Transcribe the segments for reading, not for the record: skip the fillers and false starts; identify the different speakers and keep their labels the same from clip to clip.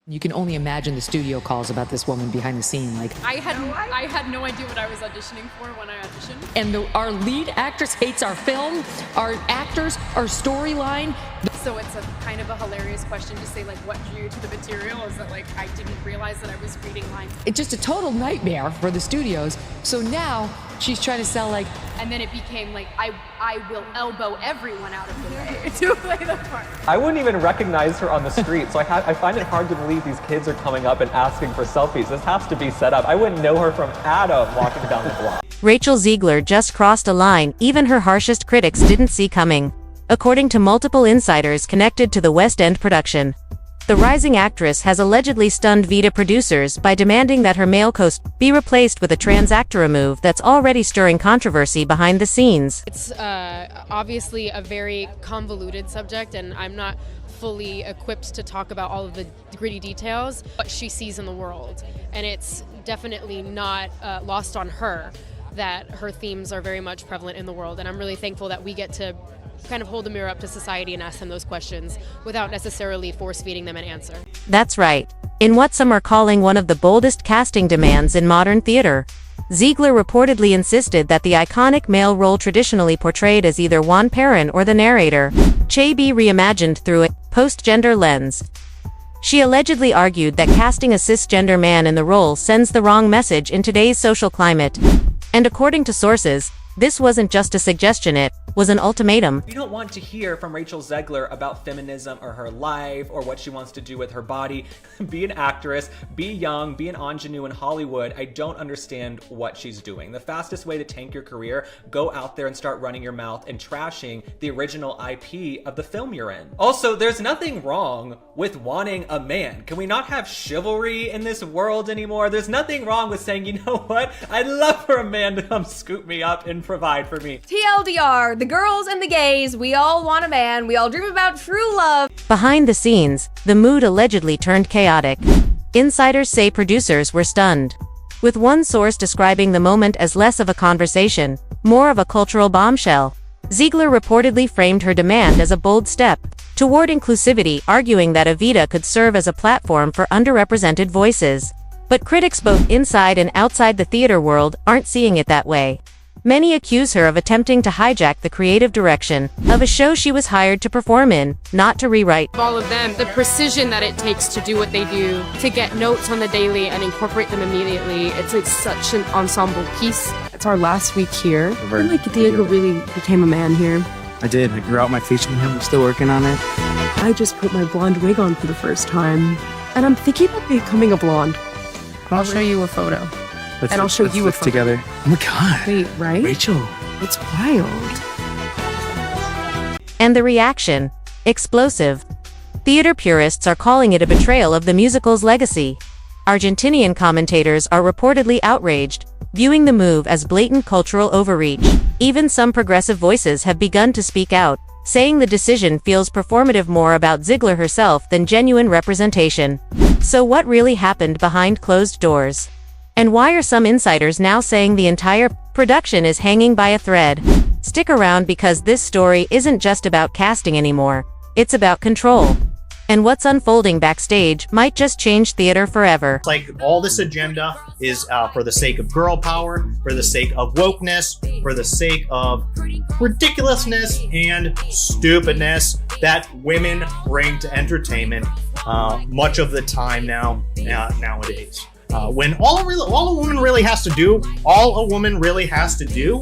Speaker 1: You can only imagine the studio calls about this woman behind the scene. Like,
Speaker 2: I had no idea what I was auditioning for when I auditioned.
Speaker 1: And our lead actress hates our film, our actors, our storyline.
Speaker 2: So it's a kind of a hilarious question to say, like, what drew you to the material? Is that, like, I didn't realize that I was reading lines.
Speaker 1: It's just a total nightmare for the studios. So now she's trying to sell, like...
Speaker 2: And then it became, like, I will elbow everyone out of the way to play the part.
Speaker 3: I wouldn't even recognize her on the street, so I find it hard to believe these kids are coming up and asking for selfies. This has to be set up. I wouldn't know her from Adam walking down the block.
Speaker 4: Rachel Zegler just crossed a line even her harshest critics didn't see coming, according to multiple insiders connected to the West End production. The rising actress has allegedly stunned Evita producers by demanding that her male co-star be replaced with a trans actor, a move that's already stirring controversy behind the scenes.
Speaker 2: It's obviously a very convoluted subject, and I'm not fully equipped to talk about all of the gritty details, what she sees in the world. And it's definitely not lost on her that her themes are very much prevalent in the world. And I'm really thankful that we get to kind of hold the mirror up to society and ask them those questions without necessarily force-feeding them an answer.
Speaker 4: That's right. In what some are calling one of the boldest casting demands in modern theater, Zegler reportedly insisted that the iconic male role traditionally portrayed as either Juan Perón or the narrator, Che, be reimagined through a post-gender lens. She allegedly argued that casting a cisgender man in the role sends the wrong message in today's social climate. And according to sources, this wasn't just a suggestion, it was an ultimatum.
Speaker 3: We don't want to hear from Rachel Zegler about feminism or her life or what she wants to do with her body. Be an actress, be young, be an ingenue in Hollywood. I don't understand what she's doing. The fastest way to tank your career, go out there and start running your mouth and trashing the original IP of the film you're in. Also, there's nothing wrong with wanting a man. Can we not have chivalry in this world anymore? There's nothing wrong with saying, you know what? I'd love for a man to come scoop me up and provide for me.
Speaker 5: TLDR, the girls and the gays, we all want a man, we all dream about true love.
Speaker 4: Behind the scenes, the mood allegedly turned chaotic. Insiders say producers were stunned, with one source describing the moment as less of a conversation, more of a cultural bombshell. Zegler reportedly framed her demand as a bold step toward inclusivity, arguing that Evita could serve as a platform for underrepresented voices. But critics both inside and outside the theater world aren't seeing it that way. Many accuse her of attempting to hijack the creative direction of a show she was hired to perform in, not to rewrite.
Speaker 2: All of them, the precision that it takes to do what they do, to get notes on the daily and incorporate them immediately, it's like such an ensemble piece.
Speaker 6: It's our last week here. I feel like Diego really became a man here.
Speaker 7: I did. I grew out my facial hair. I'm still working on it.
Speaker 6: I just put my blonde wig on for the first time, and I'm thinking about becoming a blonde. I'll show you a photo. I'll show you a photo.
Speaker 7: Together. Oh my god.
Speaker 6: Wait, right?
Speaker 7: Rachel.
Speaker 6: It's wild.
Speaker 4: And the reaction? Explosive. Theater purists are calling it a betrayal of the musical's legacy. Argentinian commentators are reportedly outraged, viewing the move as blatant cultural overreach. Even some progressive voices have begun to speak out, saying the decision feels performative, more about Zegler herself than genuine representation. So what really happened behind closed doors? And why are some insiders now saying the entire production is hanging by a thread? Stick around, because this story isn't just about casting anymore. It's about control. And what's unfolding backstage might just change theater forever.
Speaker 8: Like, all this agenda is for the sake of girl power, for the sake of wokeness, for the sake of ridiculousness and stupidness that women bring to entertainment much of the time nowadays. When all a woman really has to do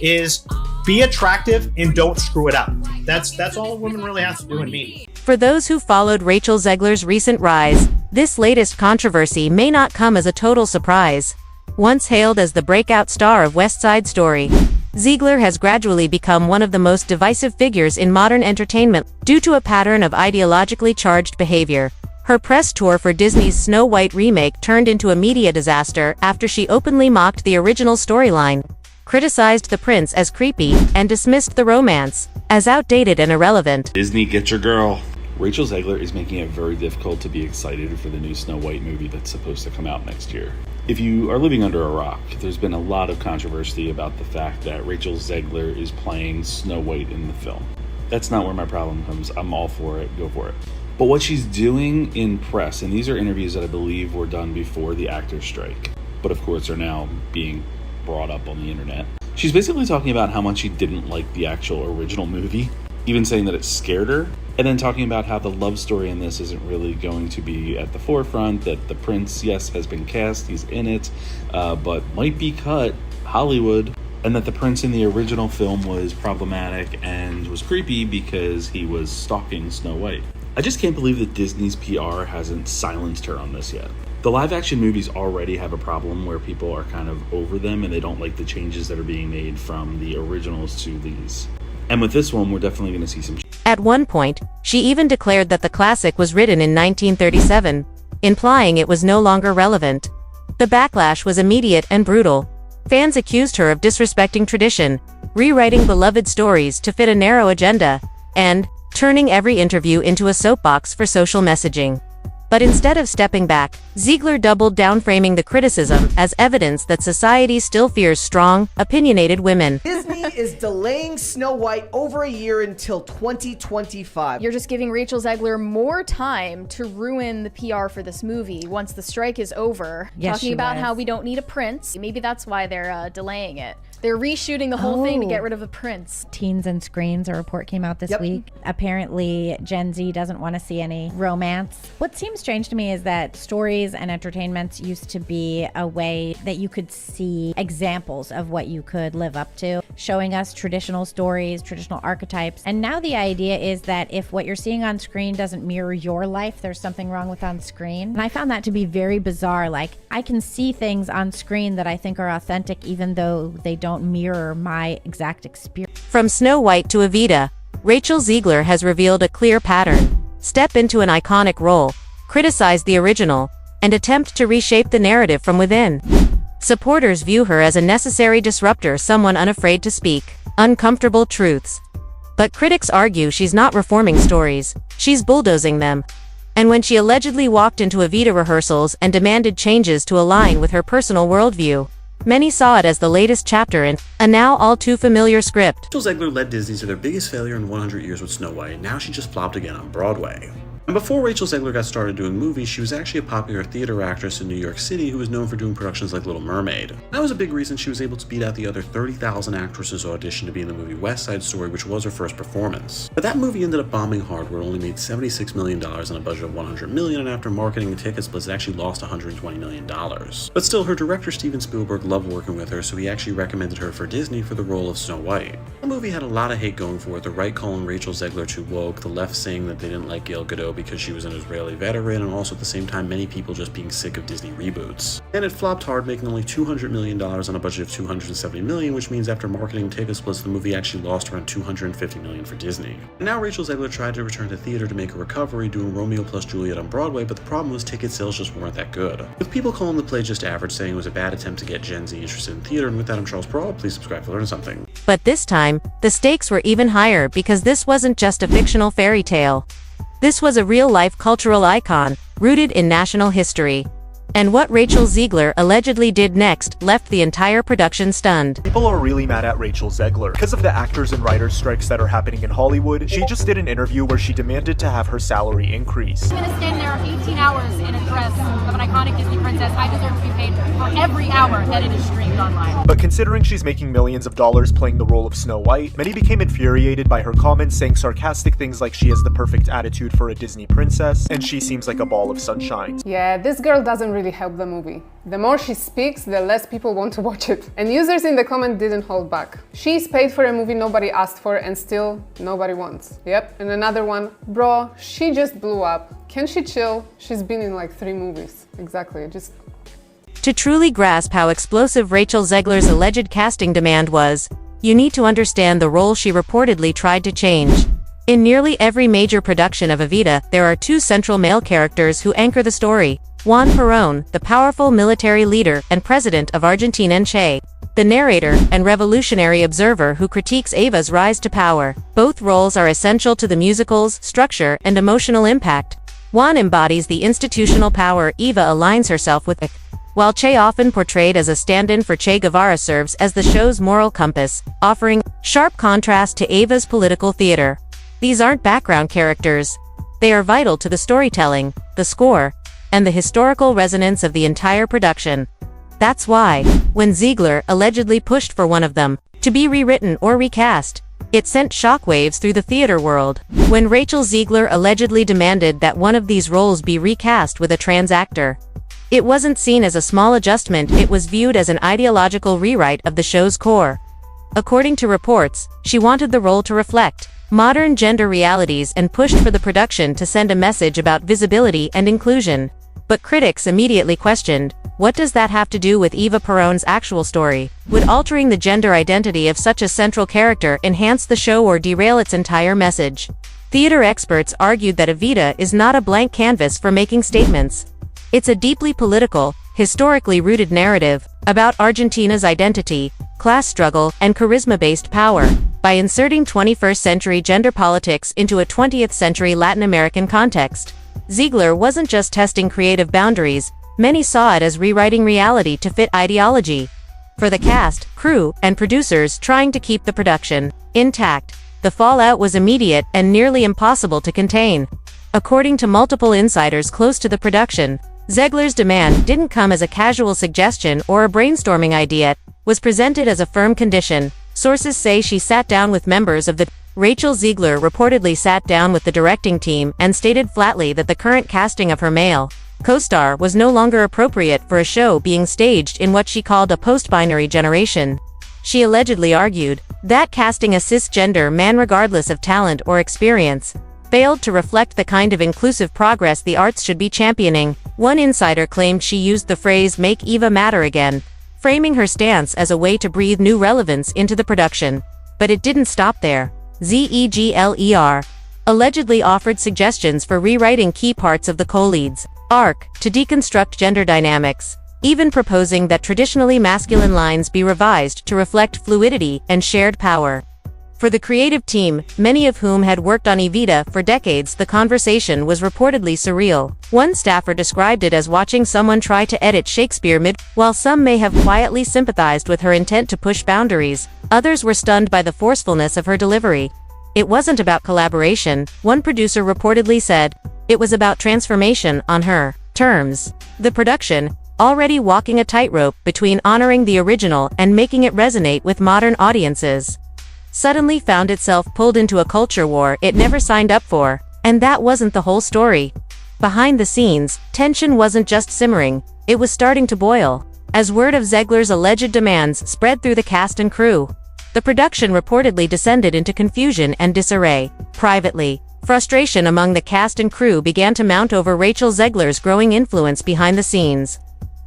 Speaker 8: is be attractive and don't screw it up. That's all a woman really has to do in me.
Speaker 4: For those who followed Rachel Zegler's recent rise, this latest controversy may not come as a total surprise. Once hailed as the breakout star of West Side Story, Zegler has gradually become one of the most divisive figures in modern entertainment due to a pattern of ideologically charged behavior. Her press tour for Disney's Snow White remake turned into a media disaster after she openly mocked the original storyline, criticized the prince as creepy, and dismissed the romance as outdated and irrelevant.
Speaker 9: Disney, get your girl. Rachel Zegler is making it very difficult to be excited for the new Snow White movie that's supposed to come out next year. If you are living under a rock, there's been a lot of controversy about the fact that Rachel Zegler is playing Snow White in the film. That's not where my problem comes. I'm all for it. Go for it. But what she's doing in press, and these are interviews that I believe were done before the actors' strike, but of course are now being brought up on the internet. She's basically talking about how much she didn't like the actual original movie, even saying that it scared her, and then talking about how the love story in this isn't really going to be at the forefront, that the prince, yes, has been cast, he's in it, but might be cut, Hollywood, and that the prince in the original film was problematic and was creepy because he was stalking Snow White. I just can't believe that Disney's PR hasn't silenced her on this yet. The live-action movies already have a problem where people are kind of over them and they don't like the changes that are being made from the originals to these. And with this one, we're definitely going to see some.
Speaker 4: At one point, she even declared that the classic was written in 1937, implying it was no longer relevant. The backlash was immediate and brutal. Fans accused her of disrespecting tradition, rewriting beloved stories to fit a narrow agenda, and turning every interview into a soapbox for social messaging. But instead of stepping back, Zegler doubled down, framing the criticism as evidence that society still fears strong, opinionated women.
Speaker 10: Disney is delaying Snow White over a year until 2025.
Speaker 5: You're just giving Rachel Zegler more time to ruin the PR for this movie once the strike is over.
Speaker 11: Yes,
Speaker 5: talking about how we don't need a prince. Maybe that's why they're delaying it. They're reshooting the whole thing to get rid of the prince.
Speaker 11: Teens and Screens, a report came out this week. Apparently, Gen Z doesn't want to see any romance. What seems strange to me is that stories and entertainments used to be a way that you could see examples of what you could live up to, showing us traditional stories, traditional archetypes. And now the idea is that if what you're seeing on screen doesn't mirror your life, there's something wrong with on screen. And I found that to be very bizarre. Like, I can see things on screen that I think are authentic, even though they don't mirror my exact experience.
Speaker 4: From Snow White to Evita, Rachel Zegler has revealed a clear pattern: step into an iconic role, criticize the original, and attempt to reshape the narrative from within. Supporters view her as a necessary disruptor, someone unafraid to speak uncomfortable truths. But critics argue she's not reforming stories, she's bulldozing them. And when she allegedly walked into Evita rehearsals and demanded changes to align with her personal worldview, many saw it as the latest chapter in a now all too familiar script.
Speaker 12: Rachel Zegler led Disney to their biggest failure in 100 years with Snow White, and now she just flopped again on Broadway. And before Rachel Zegler got started doing movies, she was actually a popular theater actress in New York City who was known for doing productions like Little Mermaid. That was a big reason she was able to beat out the other 30,000 actresses who auditioned to be in the movie West Side Story, which was her first performance. But that movie ended up bombing hard, where it only made $76 million on a budget of $100 million, and after marketing and ticket splits, it actually lost $120 million. But still, her director Steven Spielberg loved working with her, so he actually recommended her for Disney for the role of Snow White. The movie had a lot of hate going for it, the right calling Rachel Zegler too woke, the left saying that they didn't like Gal Gadot because she was an Israeli veteran, and also at the same time many people just being sick of Disney reboots. And it flopped hard, making only $200 million on a budget of $270 million, which means after marketing and ticket splits, the movie actually lost around $250 million for Disney. And now Rachel Zegler tried to return to theater to make a recovery, doing Romeo plus Juliet on Broadway, but the problem was ticket sales just weren't that good. With people calling the play just average, saying it was a bad attempt to get Gen Z interested in theater. And with that, I'm Charles Perrault. Please subscribe to learn something.
Speaker 4: But this time, the stakes were even higher, because this wasn't just a fictional fairy tale. This was a real-life cultural icon, rooted in national history. And what Rachel Zegler allegedly did next left the entire production stunned.
Speaker 13: People are really mad at Rachel Zegler. Because of the actors and writers strikes that are happening in Hollywood, she just did an interview where she demanded to have her salary increase.
Speaker 14: I'm gonna stand there 18 hours in a dress of an iconic Disney princess. I deserve to be paid for every hour that it is streamed online.
Speaker 13: But considering she's making millions of dollars playing the role of Snow White, many became infuriated by her comments, saying sarcastic things like she has the perfect attitude for a Disney princess, and she seems like a ball of sunshine.
Speaker 15: Yeah, this girl doesn't really help the movie. The more she speaks, the less people want to watch it. And users in the comment didn't hold back. She's paid for a movie nobody asked for and still nobody wants. Yep, and another one, bro, she just blew up. Can she chill? She's been in like 3 movies. Exactly, just...
Speaker 4: To truly grasp how explosive Rachel Zegler's alleged casting demand was, you need to understand the role she reportedly tried to change. In nearly every major production of Evita, there are 2 central male characters who anchor the story. Juan Perón, the powerful military leader and president of Argentina, and Che, the narrator and revolutionary observer who critiques Eva's rise to power. Both roles are essential to the musical's structure and emotional impact. Juan embodies the institutional power Eva aligns herself with, while Che, often portrayed as a stand-in for Che Guevara, serves as the show's moral compass, offering sharp contrast to Eva's political theater. These aren't background characters. They are vital to the storytelling, the score, and the historical resonance of the entire production. That's why, when Zegler allegedly pushed for one of them to be rewritten or recast, it sent shockwaves through the theater world. When Rachel Zegler allegedly demanded that one of these roles be recast with a trans actor, it wasn't seen as a small adjustment, it was viewed as an ideological rewrite of the show's core. According to reports, she wanted the role to reflect modern gender realities and pushed for the production to send a message about visibility and inclusion. But critics immediately questioned, what does that have to do with Eva Perón's actual story? Would altering the gender identity of such a central character enhance the show or derail its entire message? Theater experts argued that Evita is not a blank canvas for making statements. It's a deeply political, historically rooted narrative about Argentina's identity, class struggle, and charisma-based power. By inserting 21st-century gender politics into a 20th-century Latin American context, Zegler wasn't just testing creative boundaries, many saw it as rewriting reality to fit ideology. For the cast, crew, and producers trying to keep the production intact, the fallout was immediate and nearly impossible to contain. According to multiple insiders close to the production, Zegler's demand didn't come as a casual suggestion or a brainstorming idea, it was presented as a firm condition. Sources say she sat down with members of the Rachel Zegler reportedly sat down with the directing team and stated flatly that the current casting of her male co-star was no longer appropriate for a show being staged in what she called a post-binary generation. She allegedly argued that casting a cisgender man regardless of talent or experience failed to reflect the kind of inclusive progress the arts should be championing. One insider claimed she used the phrase "make Eva matter again," framing her stance as a way to breathe new relevance into the production. But it didn't stop there. Zegler allegedly offered suggestions for rewriting key parts of the co-lead's arc to deconstruct gender dynamics, even proposing that traditionally masculine lines be revised to reflect fluidity and shared power. For the creative team, many of whom had worked on Evita for decades, the conversation was reportedly surreal. One staffer described it as watching someone try to edit Shakespeare mid. While some may have quietly sympathized with her intent to push boundaries, others were stunned by the forcefulness of her delivery. It wasn't about collaboration, one producer reportedly said. It was about transformation on her terms. The production, already walking a tightrope between honoring the original and making it resonate with modern audiences, suddenly found itself pulled into a culture war it never signed up for. And that wasn't the whole story. Behind the scenes, tension wasn't just simmering, it was starting to boil. As word of Zegler's alleged demands spread through the cast and crew, the production reportedly descended into confusion and disarray. Privately, frustration among the cast and crew began to mount over Rachel Zegler's growing influence behind the scenes.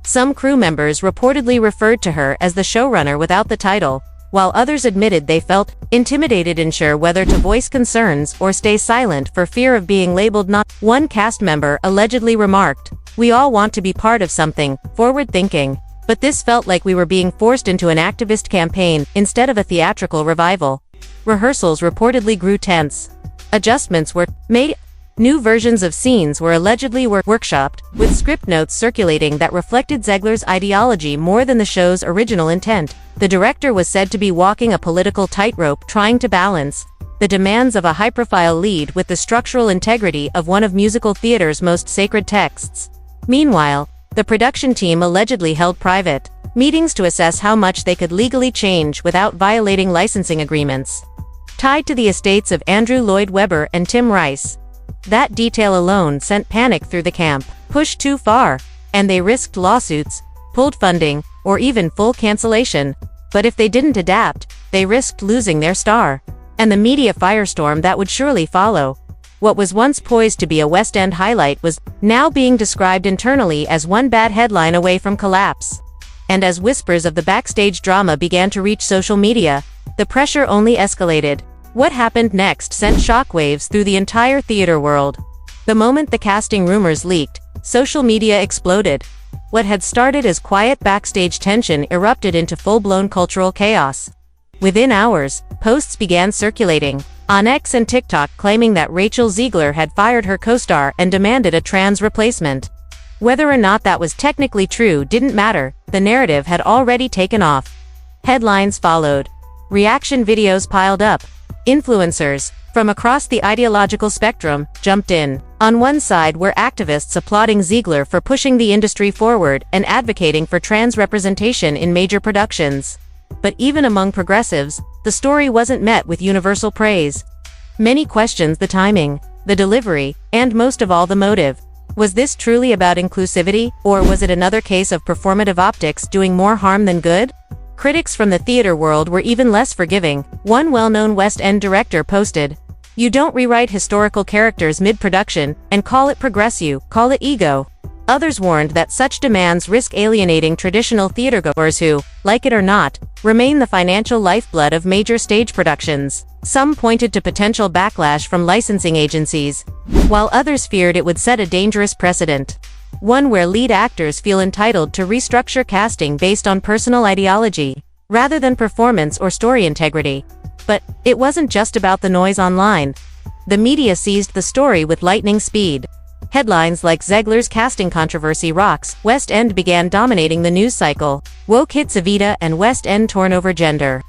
Speaker 4: Some crew members reportedly referred to her as the showrunner without the title, while others admitted they felt intimidated, unsure whether to voice concerns or stay silent for fear of being labeled not. One cast member allegedly remarked, "We all want to be part of something forward-thinking, but this felt like we were being forced into an activist campaign instead of a theatrical revival." Rehearsals reportedly grew tense. Adjustments were made. New versions of scenes were allegedly workshopped, with script notes circulating that reflected Zegler's ideology more than the show's original intent. The director was said to be walking a political tightrope, trying to balance the demands of a high-profile lead with the structural integrity of one of musical theater's most sacred texts. Meanwhile, the production team allegedly held private meetings to assess how much they could legally change without violating licensing agreements tied to the estates of Andrew Lloyd Webber and Tim Rice. That detail alone sent panic through the camp. Pushed too far, and they risked lawsuits, pulled funding, or even full cancellation. But if they didn't adapt, they risked losing their star and the media firestorm that would surely follow. What was once poised to be a West End highlight was now being described internally as one bad headline away from collapse. And as whispers of the backstage drama began to reach social media, the pressure only escalated. What happened next sent shockwaves through the entire theater world. The moment the casting rumors leaked, social media exploded. What had started as quiet backstage tension erupted into full-blown cultural chaos. Within hours, posts began circulating on X and TikTok claiming that Rachel Zegler had fired her co-star and demanded a trans replacement. Whether or not that was technically true didn't matter, the narrative had already taken off. Headlines followed. Reaction videos piled up. Influencers, from across the ideological spectrum, jumped in. On one side were activists applauding Zegler for pushing the industry forward and advocating for trans representation in major productions. But even among progressives, the story wasn't met with universal praise. Many questioned the timing, the delivery, and most of all the motive. Was this truly about inclusivity, or was it another case of performative optics doing more harm than good? Critics from the theater world were even less forgiving. One well-known West End director posted, "You don't rewrite historical characters mid-production and call it progress, you call it ego." Others warned that such demands risk alienating traditional theatergoers who, like it or not, remain the financial lifeblood of major stage productions. Some pointed to potential backlash from licensing agencies, while others feared it would set a dangerous precedent. One where lead actors feel entitled to restructure casting based on personal ideology, rather than performance or story integrity. But it wasn't just about the noise online. The media seized the story with lightning speed. Headlines like Zegler's casting controversy rocks, West End began dominating the news cycle, woke hits Evita and West End torn over gender.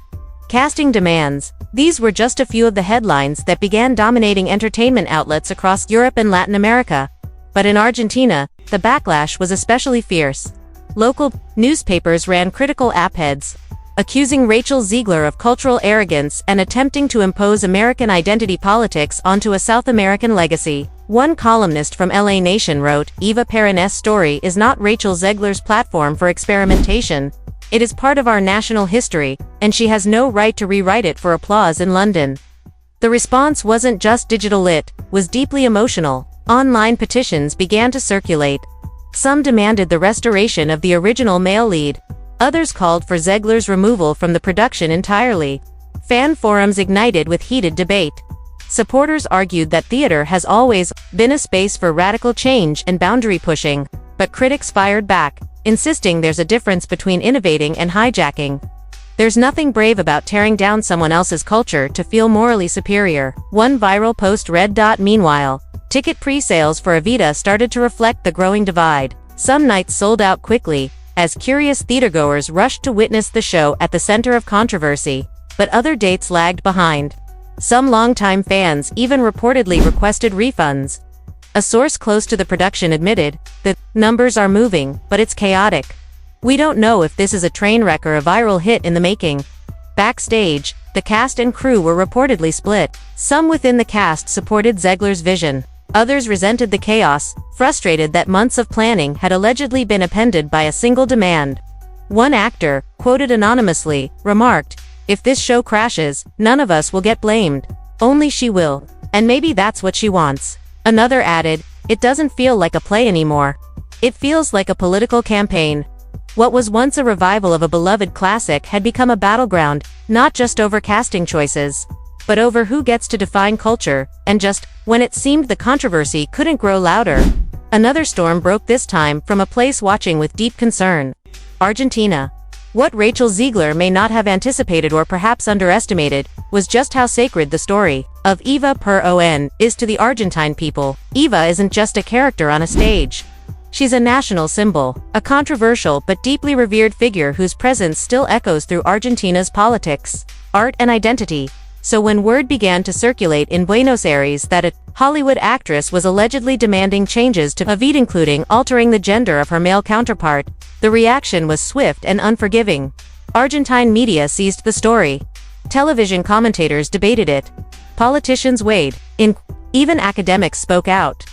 Speaker 4: Casting demands. These were just a few of the headlines that began dominating entertainment outlets across Europe and Latin America. But in Argentina, the backlash was especially fierce. Local newspapers ran critical op-eds, accusing Rachel Zegler of cultural arrogance and attempting to impose American identity politics onto a South American legacy. One columnist from LA Nation wrote, "Eva Perón's story is not Rachel Zegler's platform for experimentation. It is part of our national history, and she has no right to rewrite it for applause in London." The response wasn't just digital, it was deeply emotional. Online petitions began to circulate. Some demanded the restoration of the original male lead. Others called for Zegler's removal from the production entirely. Fan forums ignited with heated debate. Supporters argued that theater has always been a space for radical change and boundary pushing, but critics fired back, insisting there's a difference between innovating and hijacking. There's nothing brave about tearing down someone else's culture to feel morally superior. One viral post read. Meanwhile, ticket pre-sales for Evita started to reflect the growing divide. Some nights sold out quickly, as curious theatergoers rushed to witness the show at the center of controversy, but other dates lagged behind. Some longtime fans even reportedly requested refunds. A source close to the production admitted, "The numbers are moving, but it's chaotic. We don't know if this is a train wreck or a viral hit in the making." Backstage, the cast and crew were reportedly split. Some within the cast supported Zegler's vision. Others resented the chaos, frustrated that months of planning had allegedly been appended by a single demand. One actor, quoted anonymously, remarked, "If this show crashes, none of us will get blamed. Only she will. And maybe that's what she wants." Another added, "It doesn't feel like a play anymore. It feels like a political campaign." What was once a revival of a beloved classic had become a battleground, not just over casting choices, but over who gets to define culture, and just, when it seemed the controversy couldn't grow louder, another storm broke, this time from a place watching with deep concern. Argentina. What Rachel Zegler may not have anticipated or perhaps underestimated was just how sacred the story of Eva Perón is to the Argentine people. Eva isn't just a character on a stage. She's a national symbol, a controversial but deeply revered figure whose presence still echoes through Argentina's politics, art and identity. So when word began to circulate in Buenos Aires that a Hollywood actress was allegedly demanding changes to Evita, including altering the gender of her male counterpart, the reaction was swift and unforgiving. Argentine media seized the story. Television commentators debated it. Politicians weighed in. Even academics spoke out,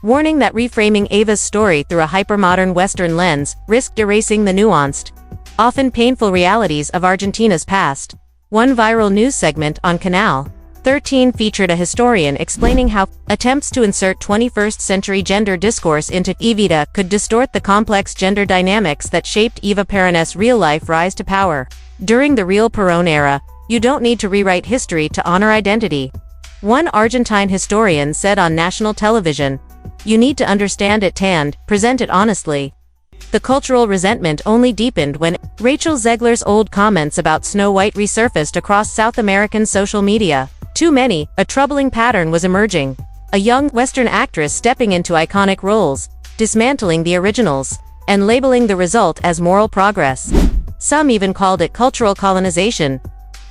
Speaker 4: warning that reframing Eva's story through a hypermodern Western lens risked erasing the nuanced, often painful realities of Argentina's past. One viral news segment on Canal 13 featured a historian explaining how attempts to insert 21st-century gender discourse into Evita could distort the complex gender dynamics that shaped Eva Perón's real-life rise to power. During the real Perón era, you don't need to rewrite history to honor identity. One Argentine historian said on national television, "You need to understand it and present it honestly." The cultural resentment only deepened when Rachel Zegler's old comments about Snow White resurfaced across South American social media. Too many, a troubling pattern was emerging. A young Western actress stepping into iconic roles, dismantling the originals, and labeling the result as moral progress. Some even called it cultural colonization.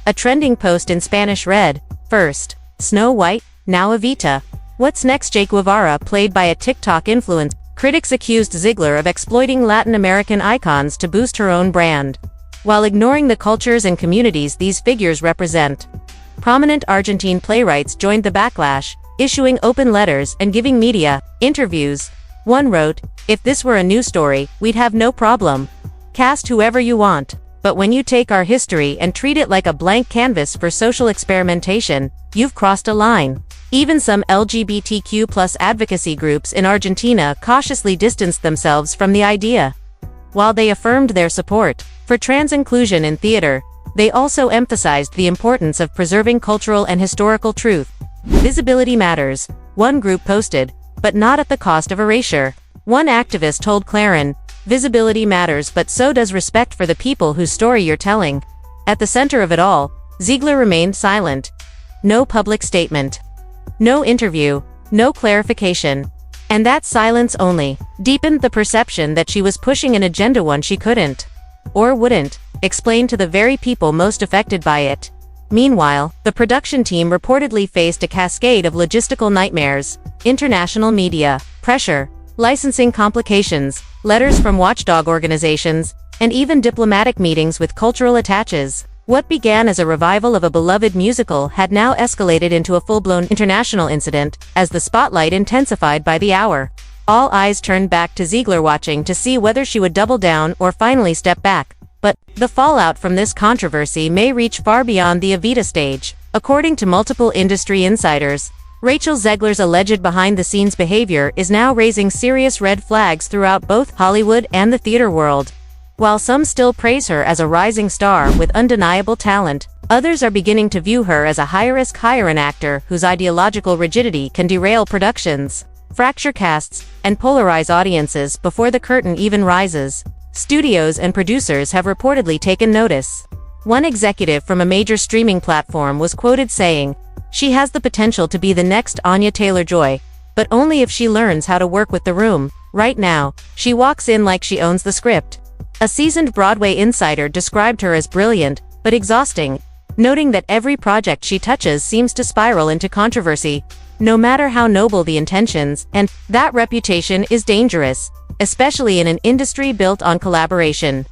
Speaker 4: A trending post in Spanish read, "First, Snow White, now Evita. What's next? Jake Guevara, played by a TikTok influencer. Critics accused Zegler of exploiting Latin American icons to boost her own brand, while ignoring the cultures and communities these figures represent. Prominent Argentine playwrights joined the backlash, issuing open letters and giving media interviews. One wrote, "If this were a new story, we'd have no problem. Cast whoever you want. But when you take our history and treat it like a blank canvas for social experimentation, you've crossed a line." Even some LGBTQ+ advocacy groups in Argentina cautiously distanced themselves from the idea. While they affirmed their support for trans inclusion in theater, they also emphasized the importance of preserving cultural and historical truth. Visibility matters, one group posted, but not at the cost of erasure. One activist told Clarin, "Visibility matters, but so does respect for the people whose story you're telling." At the center of it all, Zegler remained silent. No public statement. No interview, no clarification. And that silence only deepened the perception that she was pushing an agenda one she couldn't, or wouldn't, explain to the very people most affected by it. Meanwhile, the production team reportedly faced a cascade of logistical nightmares, international media pressure, licensing complications, letters from watchdog organizations, and even diplomatic meetings with cultural attaches. What began as a revival of a beloved musical had now escalated into a full-blown international incident, as the spotlight intensified by the hour. All eyes turned back to Zegler, watching to see whether she would double down or finally step back. But the fallout from this controversy may reach far beyond the Evita stage. According to multiple industry insiders, Rachel Zegler's alleged behind-the-scenes behavior is now raising serious red flags throughout both Hollywood and the theater world. While some still praise her as a rising star with undeniable talent, others are beginning to view her as a high-risk hire-an actor whose ideological rigidity can derail productions, fracture casts, and polarize audiences before the curtain even rises. Studios and producers have reportedly taken notice. One executive from a major streaming platform was quoted saying, "She has the potential to be the next Anya Taylor-Joy, but only if she learns how to work with the room. Right now, she walks in like she owns the script." A seasoned Broadway insider described her as brilliant, but exhausting, noting that every project she touches seems to spiral into controversy, no matter how noble the intentions, and that reputation is dangerous, especially in an industry built on collaboration,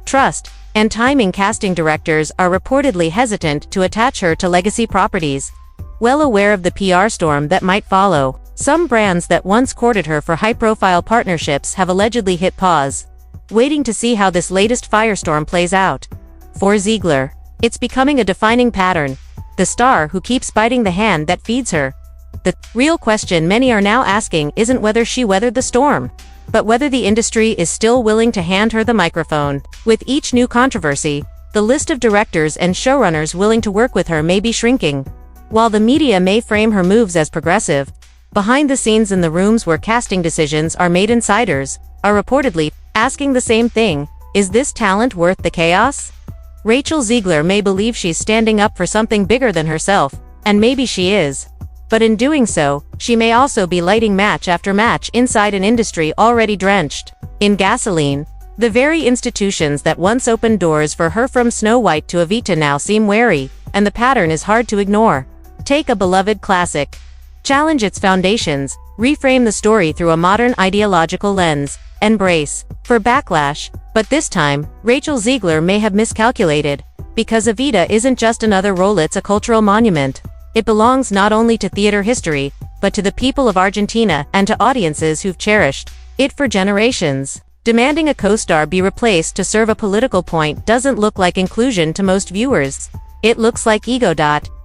Speaker 4: trust, and timing. Casting directors are reportedly hesitant to attach her to legacy properties, well aware of the PR storm that might follow. Some brands that once courted her for high-profile partnerships have allegedly hit pause, waiting to see how this latest firestorm plays out. For Zegler, it's becoming a defining pattern, the star who keeps biting the hand that feeds her. The real question many are now asking isn't whether she weathered the storm, but whether the industry is still willing to hand her the microphone. With each new controversy, the list of directors and showrunners willing to work with her may be shrinking. While the media may frame her moves as progressive, behind the scenes in the rooms where casting decisions are made, insiders are reportedly asking the same thing: is this talent worth the chaos? Rachel Zegler may believe she's standing up for something bigger than herself, and maybe she is. But in doing so, she may also be lighting match after match inside an industry already drenched in gasoline. The very institutions that once opened doors for her, from Snow White to Evita, now seem wary, and the pattern is hard to ignore. Take a beloved classic, challenge its foundations, reframe the story through a modern ideological lens, and brace for backlash. But this time, Rachel Zegler may have miscalculated, because Evita isn't just another role, it's a cultural monument. It belongs not only to theater history, but to the people of Argentina and to audiences who've cherished it for generations. Demanding a co-star be replaced to serve a political point doesn't look like inclusion to most viewers. It looks like ego.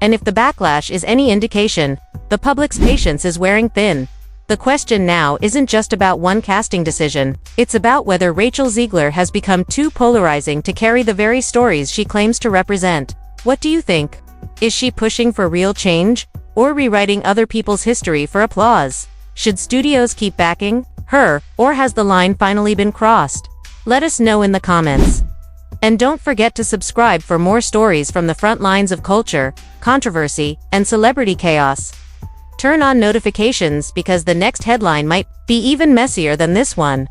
Speaker 4: And if the backlash is any indication, the public's patience is wearing thin. The question now isn't just about one casting decision, it's about whether Rachel Zegler has become too polarizing to carry the very stories she claims to represent. What do you think? Is she pushing for real change, or rewriting other people's history for applause? Should studios keep backing her, or has the line finally been crossed? Let us know in the comments. And don't forget to subscribe for more stories from the front lines of culture, controversy, and celebrity chaos. Turn on notifications, because the next headline might be even messier than this one.